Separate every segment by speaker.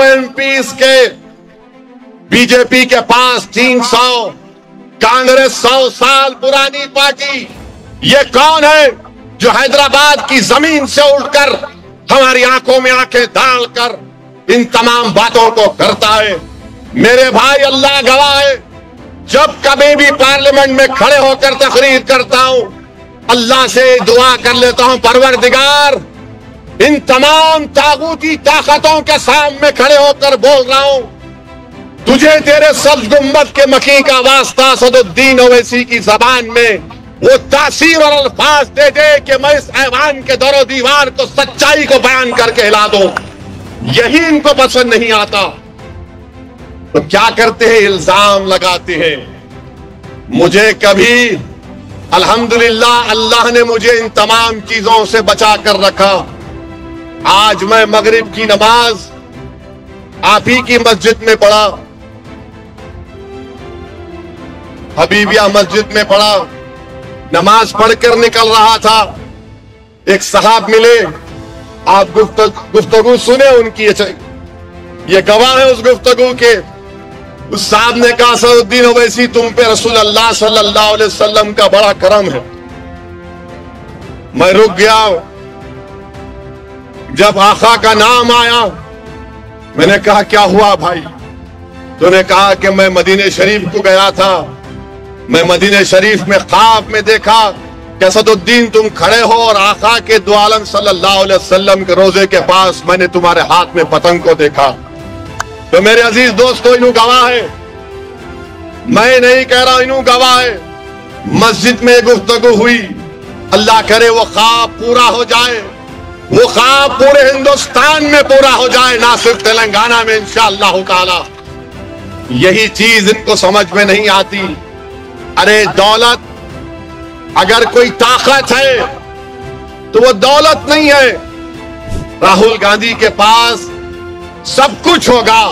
Speaker 1: MPs के BJP के पास 300, कांग्रेस 100 साल पुरानी पार्टी। ये कौन है जो हैदराबाद की जमीन से उठकर हमारी आंखों में आंखें डालकर इन तमाम बातों को करता है? मेरे भाई, अल्लाह गवाह है, जब कभी भी पार्लियामेंट में खड़े होकर तकरीर करता हूं, अल्लाह से दुआ कर लेता हूं, परवरदिगार, इन तमाम तागूती ताकतों के सामने खड़े होकर बोल रहा हूं, तुझे तेरे सब्ज गुम्बद के मकी का वास्ता असदुद्दीन ओवैसी की जबान में वो तासीर और अल्फाज दे दे कि मैं इस ऐवान के दरो दीवार को, सच्चाई को बयान करके हिला दूं। यही इनको पसंद नहीं आता तो क्या करते हैं? इल्जाम लगाते हैं। मुझे कभी अल्हम्दुलिल्लाह अल्लाह ने मुझे इन तमाम चीजों से बचा कर रखा। आज मैं मगरिब की नमाज आप ही की मस्जिद में पढ़ा, हबीबिया मस्जिद में पढ़ा। नमाज पढ़कर निकल रहा था, एक साहब मिले, आप गुफ्तगू सुने उनकी, ये गवाह है उस गुफ्तगू के। उस साहब ने कहा, असदुद्दीन ओवैसी, तुम पे रसूल अल्लाह सल्लल्लाहु अलैहि वसल्लम का बड़ा करम है। मैं रुक गया। जब आका का नाम आया, मैंने कहा, क्या हुआ भाई? तूने कहा कि मैं मदीने शरीफ को गया था, मैं मदीने शरीफ में ख्वाब में देखा कि असदुद्दीन तुम खड़े हो और आका के दो आलम सल्लल्लाहु अलैहि वसल्लम के रोजे के पास मैंने तुम्हारे हाथ में पतंग को देखा। तो मेरे अजीज दोस्तों, इन्हों गवाह है, मैं नहीं कह रहा, इन्हों गवाह है। मस्जिद में गुफ्तगू हुई, अल्लाह करे वो ख्वाब पूरा हो जाए, वो ख्वाब पूरे हिंदुस्तान में पूरा हो जाए, ना सिर्फ तेलंगाना में, इंशाअल्लाह ताला। यही चीज इनको समझ में नहीं आती। अरे दौलत, अगर कोई ताकत है तो वो दौलत नहीं है। राहुल गांधी के पास सब कुछ होगा,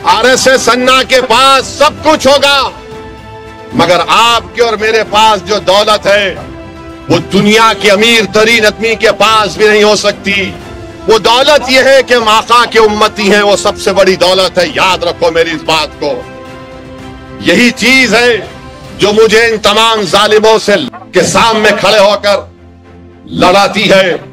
Speaker 1: आरएसएस अन्ना के पास सब कुछ होगा, मगर आपके और मेरे पास जो दौलत है वो दुनिया के अमीर तरीन आदमी के पास भी नहीं हो सकती। वो दौलत ये है कि आका के उम्मती हैं, वो सबसे बड़ी दौलत है। याद रखो मेरी इस बात को। यही चीज है जो मुझे इन तमाम जालिमों से के सामने खड़े होकर लड़ाती है।